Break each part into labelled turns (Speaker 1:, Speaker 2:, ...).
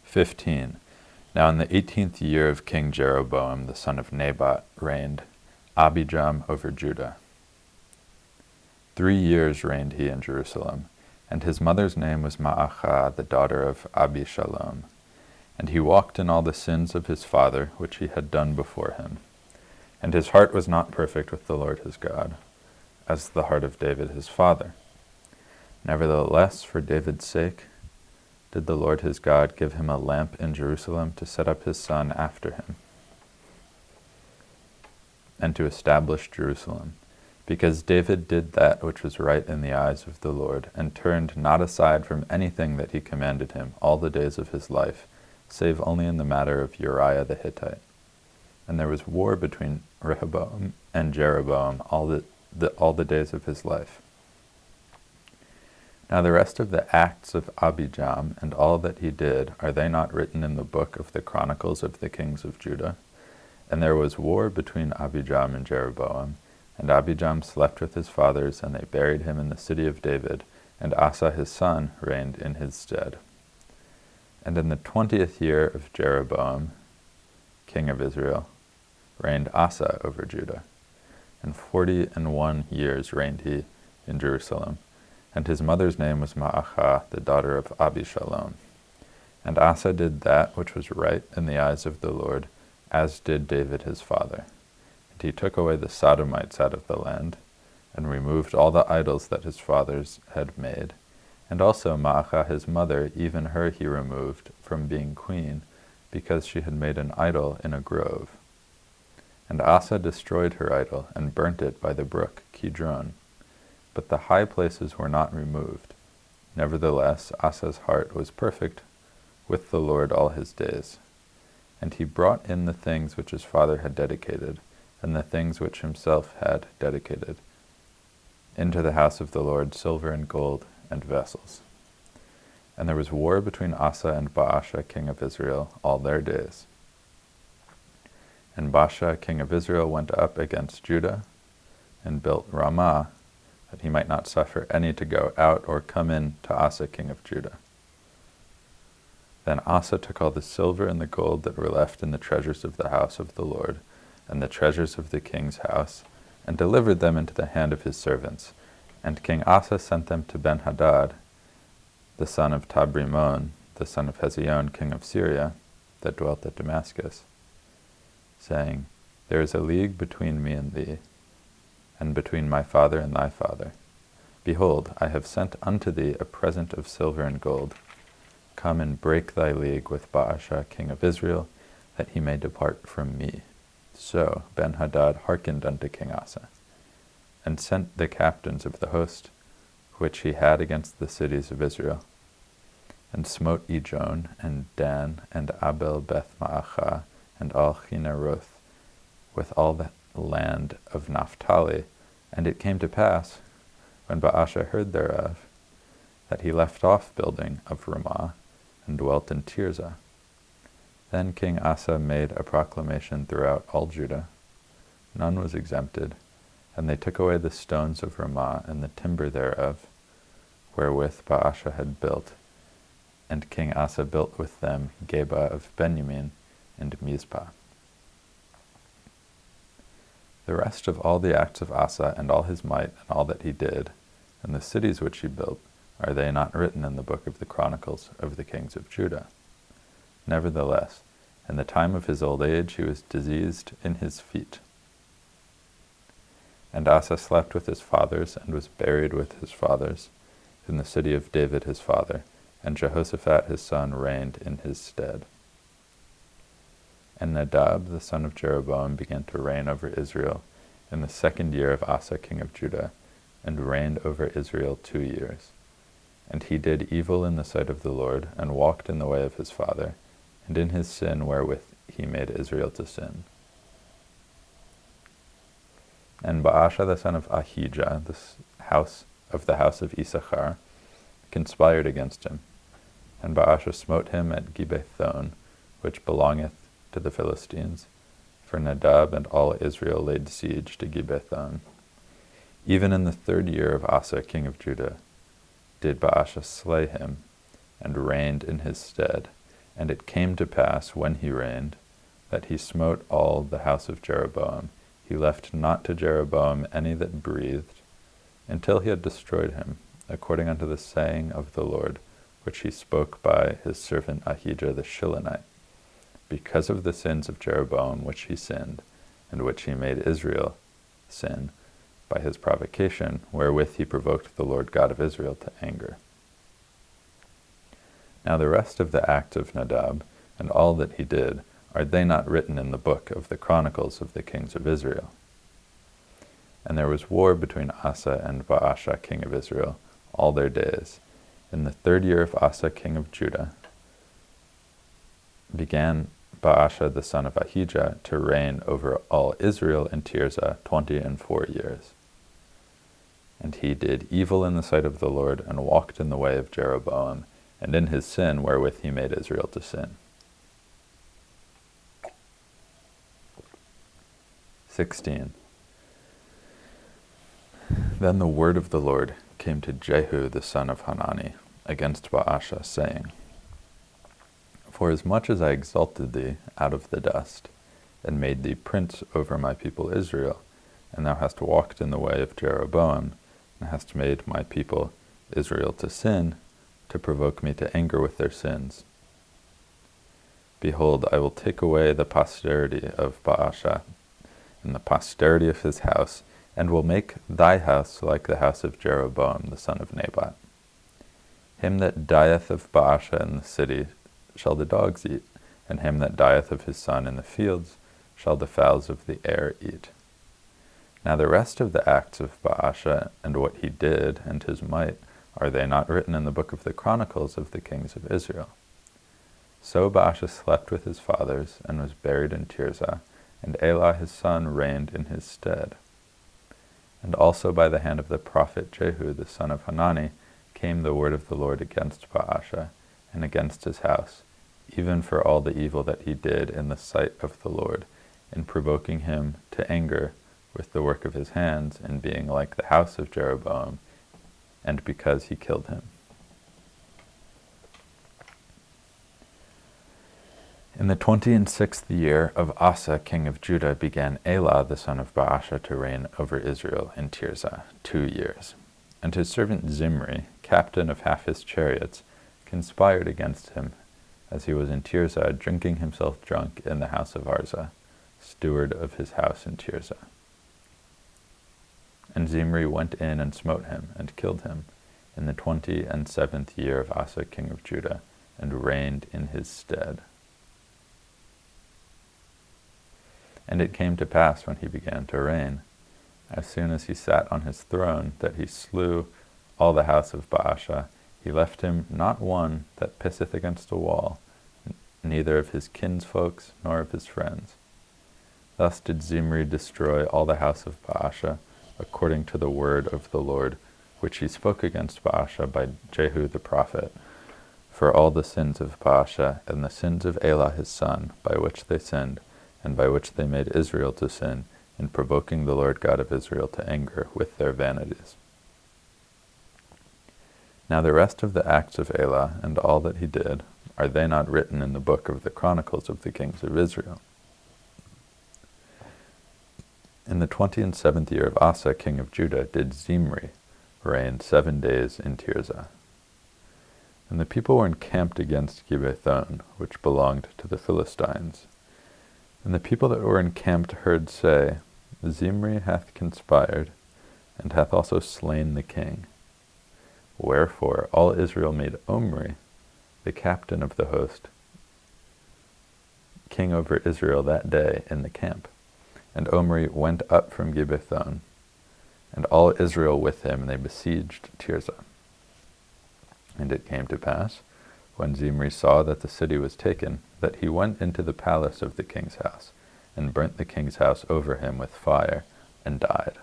Speaker 1: 15. Now in the 18th year of King Jeroboam the son of Nebat reigned Abijam over Judah. 3 years reigned he in Jerusalem, and his mother's name was Maachah, the daughter of Abishalom. And he walked in all the sins of his father, which he had done before him. And his heart was not perfect with the Lord his God, as the heart of David his father. Nevertheless, for David's sake, did the Lord his God give him a lamp in Jerusalem to set up his son after him, and to establish Jerusalem, because David did that which was right in the eyes of the Lord, and turned not aside from anything that he commanded him all the days of his life, save only in the matter of Uriah the Hittite. And there was war between Rehoboam and Jeroboam all the days of his life. Now the rest of the acts of Abijam and all that he did, are they not written in the book of the Chronicles of the kings of Judah? And there was war between Abijam and Jeroboam, and Abijam slept with his fathers, and they buried him in the city of David, and Asa his son reigned in his stead. And in the 20th year of Jeroboam, king of Israel, reigned Asa over Judah. And 41 years reigned he in Jerusalem. And his mother's name was Maachah, the daughter of Abishalom. And Asa did that which was right in the eyes of the Lord, as did David his father. And he took away the Sodomites out of the land, and removed all the idols that his fathers had made. And also Maachah his mother, even her he removed from being queen, because she had made an idol in a grove. And Asa destroyed her idol, and burnt it by the brook Kidron. But the high places were not removed. Nevertheless, Asa's heart was perfect with the Lord all his days. And he brought in the things which his father had dedicated, and the things which himself had dedicated, into the house of the Lord, silver and gold, and vessels. And there was war between Asa and Baasha king of Israel all their days. And Baasha king of Israel went up against Judah, and built Ramah, that he might not suffer any to go out or come in to Asa king of Judah. Then Asa took all the silver and the gold that were left in the treasures of the house of the Lord, and the treasures of the king's house, and delivered them into the hand of his servants. And King Asa sent them to Ben-Hadad, the son of Tabrimon, the son of Hezion, king of Syria, that dwelt at Damascus, saying, There is a league between me and thee, and between my father and thy father. Behold, I have sent unto thee a present of silver and gold. Come and break thy league with Baasha king of Israel, that he may depart from me. So Ben-Hadad hearkened unto King Asa, and sent the captains of the host, which he had against the cities of Israel, and smote Ijon, and Dan, and Abel Beth-Maachah, and all Chinneroth, with all the land of Naphtali. And it came to pass, when Baasha heard thereof, that he left off building of Ramah, and dwelt in Tirzah. Then King Asa made a proclamation throughout all Judah. None was exempted, and they took away the stones of Ramah and the timber thereof, wherewith Baasha had built. And King Asa built with them Geba of Benjamin and Mizpah. The rest of all the acts of Asa, and all his might, and all that he did, and the cities which he built, are they not written in the book of the Chronicles of the kings of Judah? Nevertheless, in the time of his old age he was diseased in his feet. And Asa slept with his fathers, and was buried with his fathers, in the city of David his father, and Jehoshaphat his son reigned in his stead. And Nadab the son of Jeroboam began to reign over Israel in the 2nd year of Asa king of Judah, and reigned over Israel 2 years. And he did evil in the sight of the Lord, and walked in the way of his father, and in his sin wherewith he made Israel to sin. And Baasha the son of Ahijah, the house of Issachar, conspired against him. And Baasha smote him at Gibbethon, which belongeth to the Philistines, for Nadab and all Israel laid siege to Gibbethon. Even in the 3rd year of Asa king of Judah did Baasha slay him, and reigned in his stead, And it came to pass, when he reigned, that he smote all the house of Jeroboam. He left not to Jeroboam any that breathed, until he had destroyed him, according unto the saying of the Lord, which he spoke by his servant Ahijah the Shilonite, because of the sins of Jeroboam which he sinned, and which he made Israel sin, by his provocation, wherewith he provoked the Lord God of Israel to anger. Now the rest of the acts of Nadab, and all that he did, are they not written in the book of the Chronicles of the kings of Israel? And there was war between Asa and Baasha king of Israel all their days. In the 3rd year of Asa king of Judah began Baasha the son of Ahijah to reign over all Israel in Tirzah 24 years. And he did evil in the sight of the Lord, and walked in the way of Jeroboam, and in his sin wherewith he made Israel to sin. 16. Then the word of the Lord came to Jehu the son of Hanani against Baasha, saying, Forasmuch as I exalted thee out of the dust, and made thee prince over my people Israel, and thou hast walked in the way of Jeroboam, and hast made my people Israel to sin, to provoke me to anger with their sins. Behold, I will take away the posterity of Baasha, and the posterity of his house, and will make thy house like the house of Jeroboam the son of Nebat. Him that dieth of Baasha in the city shall the dogs eat, and him that dieth of his son in the fields shall the fowls of the air eat. Now the rest of the acts of Baasha, and what he did, and his might, are they not written in the book of the Chronicles of the kings of Israel? So Baasha slept with his fathers, and was buried in Tirzah, and Elah his son reigned in his stead. And also by the hand of the prophet Jehu the son of Hanani came the word of the Lord against Baasha, and against his house, even for all the evil that he did in the sight of the Lord, in provoking him to anger with the work of his hands, and being like the house of Jeroboam, and because he killed him. In the 26th year of Asa king of Judah began Elah the son of Baasha to reign over Israel in Tirzah 2 years. And his servant Zimri, captain of half his chariots, conspired against him, as he was in Tirzah, drinking himself drunk in the house of Arza, steward of his house in Tirzah. And Zimri went in and smote him, and killed him, in the 27th year of Asa king of Judah, and reigned in his stead. And it came to pass, when he began to reign, as soon as he sat on his throne, that he slew all the house of Baasha. He left him not one that pisseth against a wall, neither of his kinsfolks nor of his friends. Thus did Zimri destroy all the house of Baasha, according to the word of the Lord, which he spoke against Baasha by Jehu the prophet, for all the sins of Baasha, and the sins of Elah his son, by which they sinned, and by which they made Israel to sin, in provoking the Lord God of Israel to anger with their vanities. Now the rest of the acts of Elah, and all that he did, are they not written in the book of the Chronicles of the kings of Israel? In the 27th year of Asa king of Judah did Zimri reign 7 days in Tirzah. And the people were encamped against Gibbethon, which belonged to the Philistines. And the people that were encamped heard say, Zimri hath conspired, and hath also slain the king. Wherefore all Israel made Omri, the captain of the host, king over Israel that day in the camp. And Omri went up from Gibbethon, and all Israel with him, and they besieged Tirzah. And it came to pass, when Zimri saw that the city was taken, that he went into the palace of the king's house, and burnt the king's house over him with fire, and died.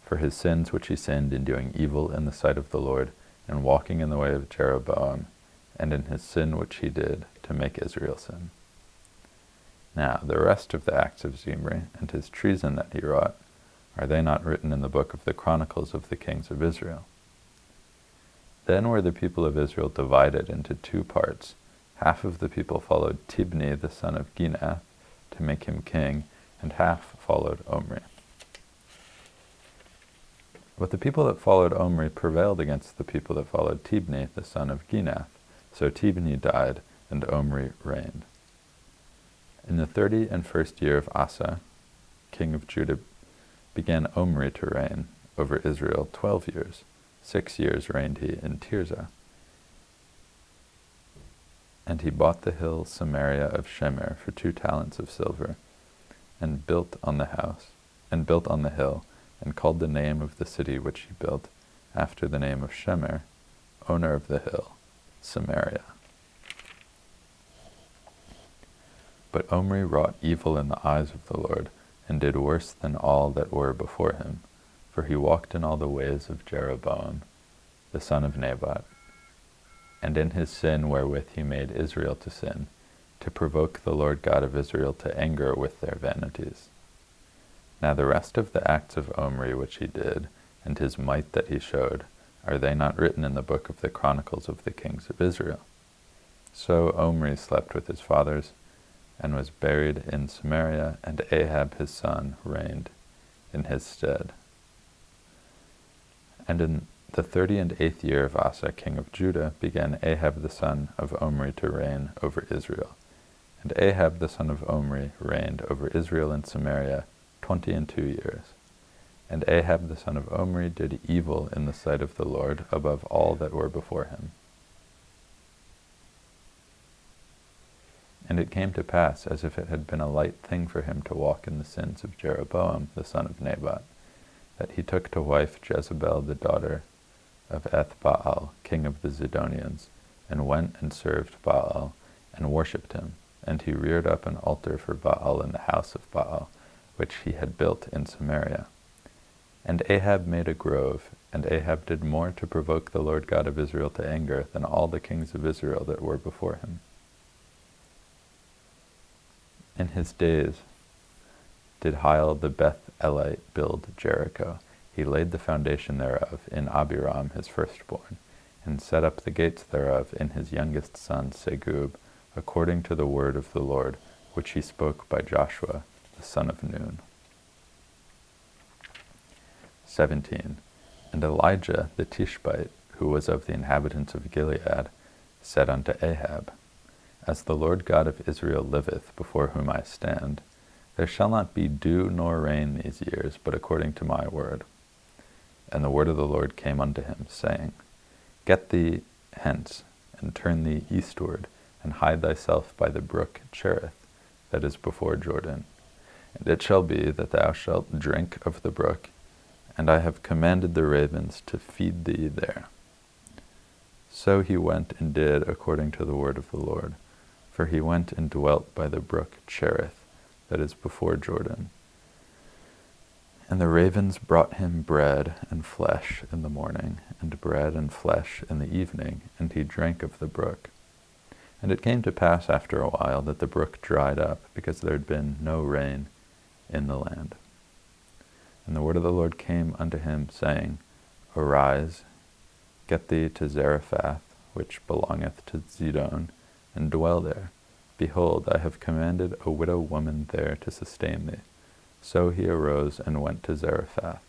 Speaker 1: For his sins which he sinned in doing evil in the sight of the Lord, and walking in the way of Jeroboam, and in his sin which he did to make Israel sin. Now the rest of the acts of Zimri, and his treason that he wrought, are they not written in the book of the Chronicles of the kings of Israel? Then were the people of Israel divided into 2 parts, Half of the people followed Tibni the son of Ginath to make him king, and half followed Omri. But the people that followed Omri prevailed against the people that followed Tibni the son of Ginath. So Tibni died, and Omri reigned. In the 31st year of Asa, king of Judah, began Omri to reign over Israel 12 years. 6 years reigned he in Tirzah. And he bought the hill Samaria of Shemer for 2 talents of silver, and built on the hill, and called the name of the city which he built, after the name of Shemer, owner of the hill, Samaria. But Omri wrought evil in the eyes of the Lord, and did worse than all that were before him, for he walked in all the ways of Jeroboam, the son of Nebat, and in his sin wherewith he made Israel to sin, to provoke the Lord God of Israel to anger with their vanities. Now the rest of the acts of Omri which he did, and his might that he showed, are they not written in the book of the Chronicles of the kings of Israel? So Omri slept with his fathers, and was buried in Samaria, and Ahab his son reigned in his stead. And in the 38th year of Asa king of Judah began Ahab the son of Omri to reign over Israel. And Ahab the son of Omri reigned over Israel in Samaria 22 years. And Ahab the son of Omri did evil in the sight of the Lord above all that were before him. And it came to pass, as if it had been a light thing for him to walk in the sins of Jeroboam the son of Nebat, that he took to wife Jezebel the daughter of Ethbaal, king of the Zidonians, and went and served Baal, and worshipped him. And he reared up an altar for Baal in the house of Baal, which he had built in Samaria. And Ahab made a grove, and Ahab did more to provoke the Lord God of Israel to anger than all the kings of Israel that were before him. In his days did Hiel the Beth-elite build Jericho. He laid the foundation thereof in Abiram his firstborn, and set up the gates thereof in his youngest son Segub, according to the word of the Lord, which he spoke by Joshua the son of Nun. 17. And Elijah the Tishbite, who was of the inhabitants of Gilead, said unto Ahab, As the Lord God of Israel liveth, before whom I stand, there shall not be dew nor rain these years, but according to my word. And the word of the Lord came unto him, saying, Get thee hence, and turn thee eastward, and hide thyself by the brook Cherith, that is before Jordan. And it shall be that thou shalt drink of the brook, and I have commanded the ravens to feed thee there. So he went and did according to the word of the Lord, for he went and dwelt by the brook Cherith, that is before Jordan. And the ravens brought him bread and flesh in the morning, and bread and flesh in the evening, and he drank of the brook. And it came to pass after a while that the brook dried up, because there had been no rain in the land. And the word of the Lord came unto him, saying, Arise, get thee to Zarephath, which belongeth to Zidon, and dwell there. Behold, I have commanded a widow woman there to sustain thee. So he arose and went to Zarephath.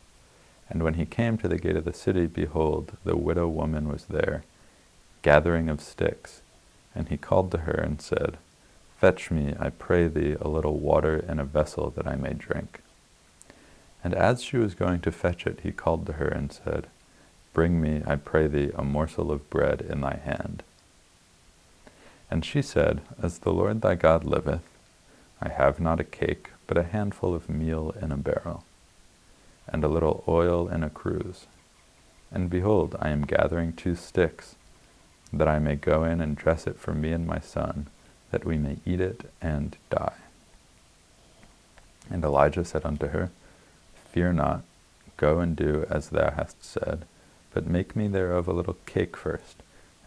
Speaker 1: And when he came to the gate of the city, behold, the widow woman was there, gathering of sticks. And he called to her and said, Fetch me, I pray thee, a little water in a vessel that I may drink. And as she was going to fetch it, he called to her and said, Bring me, I pray thee, a morsel of bread in thy hand. And she said, As the Lord thy God liveth, I have not a cake, but a handful of meal in a barrel, and a little oil in a cruse. And behold, I am gathering 2 sticks, that I may go in and dress it for me and my son, that we may eat it and die. And Elijah said unto her, Fear not, go and do as thou hast said, but make me thereof a little cake first,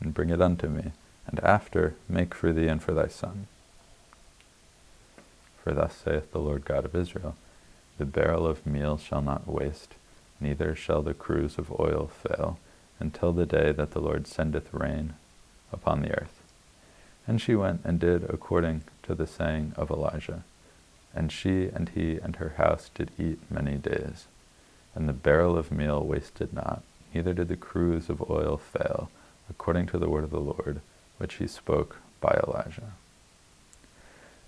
Speaker 1: and bring it unto me, and after make for thee and for thy son. For thus saith the Lord God of Israel, The barrel of meal shall not waste, neither shall the cruse of oil fail, until the day that the Lord sendeth rain upon the earth. And she went and did according to the saying of Elijah. And she and he and her house did eat many days. And the barrel of meal wasted not, neither did the cruse of oil fail, according to the word of the Lord, which he spoke by Elijah.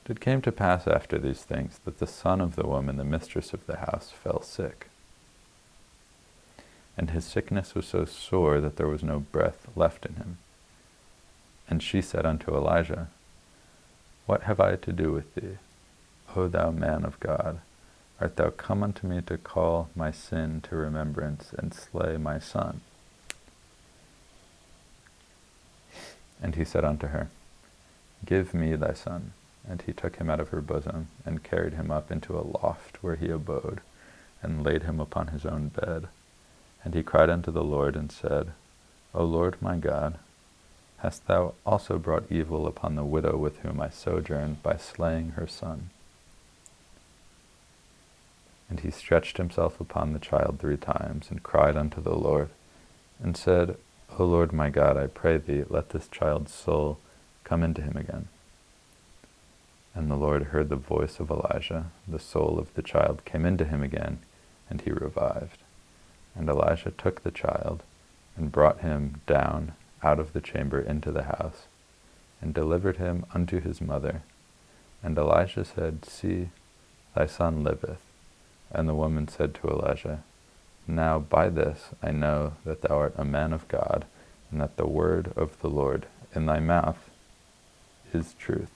Speaker 1: It came to pass after these things that the son of the woman, the mistress of the house, fell sick. And his sickness was so sore that there was no breath left in him. And she said unto Elijah, What have I to do with thee, O thou man of God? Art thou come unto me to call my sin to remembrance and slay my son? And he said unto her, Give me thy son. And he took him out of her bosom, and carried him up into a loft where he abode, and laid him upon his own bed. And he cried unto the Lord, and said, O Lord my God, hast thou also brought evil upon the widow with whom I sojourn, by slaying her son? And he stretched himself upon the child 3 times, and cried unto the Lord, and said, O Lord my God, I pray thee, let this child's soul come into him again. And the Lord heard the voice of Elijah. The soul of the child came into him again, and he revived. And Elijah took the child, and brought him down out of the chamber into the house, and delivered him unto his mother. And Elijah said, See, thy son liveth. And the woman said to Elijah, Now by this I know that thou art a man of God, and that the word of the Lord in thy mouth is truth.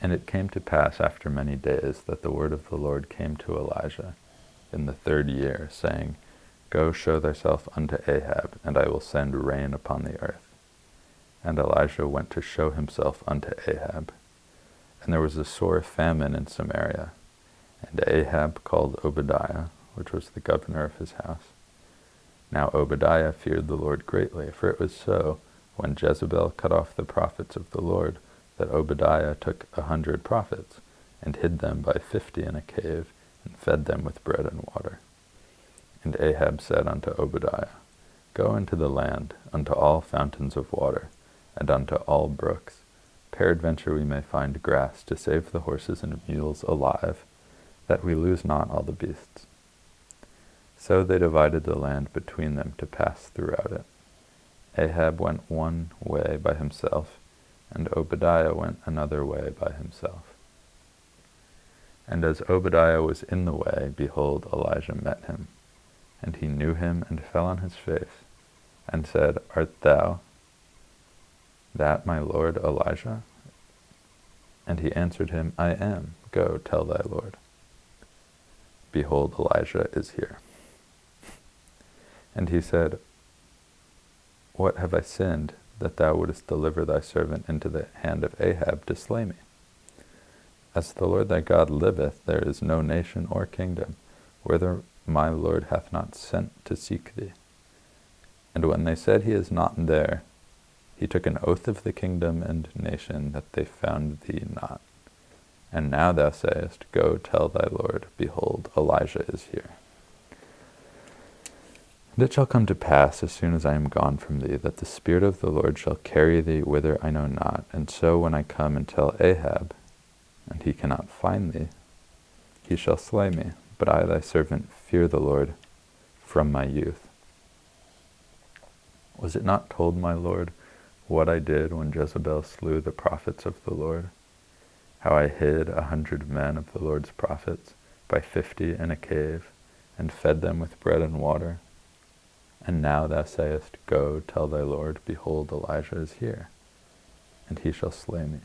Speaker 1: And it came to pass after many days that the word of the Lord came to Elijah in the 3rd year, saying, Go show thyself unto Ahab, and I will send rain upon the earth. And Elijah went to show himself unto Ahab. And there was a sore famine in Samaria. And Ahab called Obadiah, which was the governor of his house. Now Obadiah feared the Lord greatly, for it was so, when Jezebel cut off the prophets of the Lord, that Obadiah took 100 prophets, and hid them by 50 in a cave, and fed them with bread and water. And Ahab said unto Obadiah, Go into the land, unto all fountains of water, and unto all brooks. Peradventure we may find grass to save the horses and mules alive, that we lose not all the beasts. So they divided the land between them to pass throughout it. Ahab went one way by himself, and Obadiah went another way by himself. And as Obadiah was in the way, behold, Elijah met him. And he knew him, and fell on his face, and said, Art thou that my lord Elijah? And he answered him, I am. Go, tell thy lord. Behold, Elijah is here. And he said, What have I sinned, that thou wouldest deliver thy servant into the hand of Ahab to slay me? As the Lord thy God liveth, there is no nation or kingdom, whither my Lord hath not sent to seek thee. And when they said, He is not there, he took an oath of the kingdom and nation, that they found thee not. And now thou sayest, Go tell thy Lord, behold, Elijah is here. And it shall come to pass, as soon as I am gone from thee, that the Spirit of the Lord shall carry thee whither I know not. And so when I come and tell Ahab, and he cannot find thee, he shall slay me. But I, thy servant, fear the Lord from my youth. Was it not told, my Lord, what I did when Jezebel slew the prophets of the Lord? How I hid 100 men of the Lord's prophets by 50 in a cave, and fed them with bread and water? And now thou sayest, Go, tell thy Lord, behold, Elijah is here, and he shall slay me.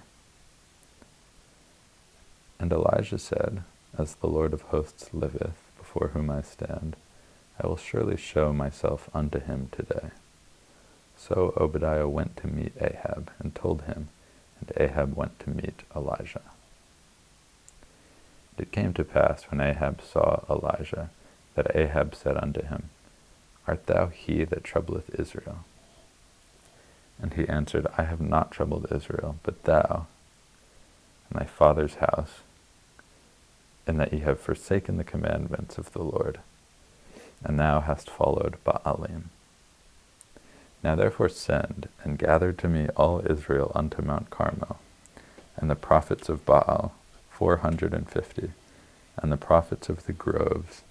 Speaker 1: And Elijah said, As the Lord of hosts liveth, before whom I stand, I will surely show myself unto him today. So Obadiah went to meet Ahab, and told him, and Ahab went to meet Elijah. And it came to pass, when Ahab saw Elijah, that Ahab said unto him, Art thou he that troubleth Israel? And he answered, I have not troubled Israel, but thou, and thy father's house, and that ye have forsaken the commandments of the Lord, and thou hast followed Baalim. Now therefore send, and gather to me all Israel unto Mount Carmel, and the prophets of Baal 450, and the prophets of the groves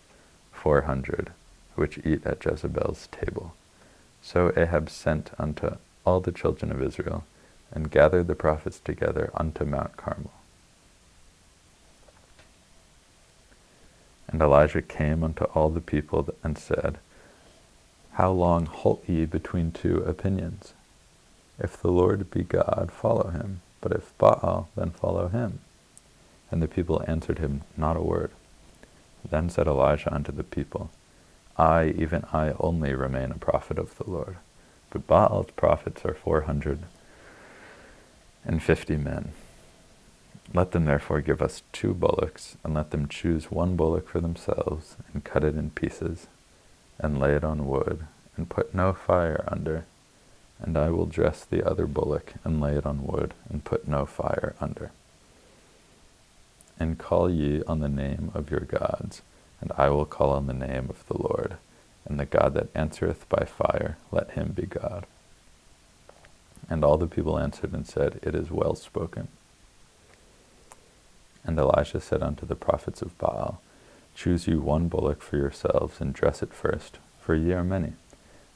Speaker 1: 400, which eat at Jezebel's table. So Ahab sent unto all the children of Israel, and gathered the prophets together unto Mount Carmel. And Elijah came unto all the people and said, How long halt ye between two opinions? If the Lord be God, follow him, but if Baal, then follow him. And the people answered him not a word. Then said Elijah unto the people, I, even I only, remain a prophet of the Lord, but Baal's prophets are 450 men. Let them therefore give us 2 bullocks, and let them choose 1 bullock for themselves, and cut it in pieces, and lay it on wood, and put no fire under. And I will dress the other bullock, and lay it on wood, and put no fire under. And call ye on the name of your gods, and I will call on the name of the Lord. And the God that answereth by fire, let him be God. And all the people answered and said, It is well spoken. And Elisha said unto the prophets of Baal, Choose you 1 bullock for yourselves, and dress it first, for ye are many,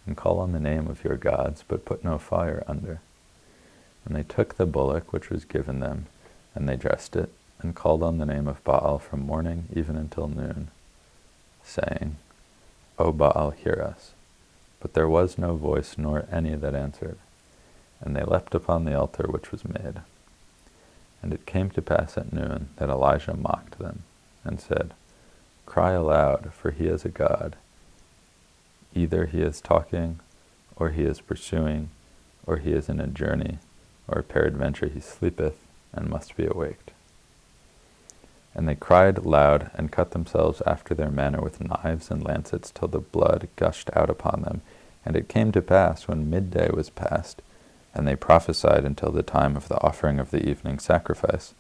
Speaker 1: and call on the name of your gods, but put no fire under. And they took the bullock which was given them, and they dressed it, and called on the name of Baal from morning even until noon, saying, O Baal, hear us. But there was no voice, nor any that answered. And they leapt upon the altar which was made. And it came to pass at noon that Elijah mocked them, and said, Cry aloud, for he is a god. Either he is talking, or he is pursuing, or he is in a journey, or peradventure he sleepeth, and must be awaked. And they cried loud, and cut themselves after their manner with knives and lancets, till the blood gushed out upon them. And it came to pass, when midday was past, and they prophesied until the time of the offering of the evening sacrifice,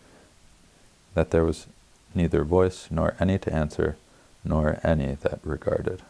Speaker 1: that there was neither voice, nor any to answer, nor any that regarded.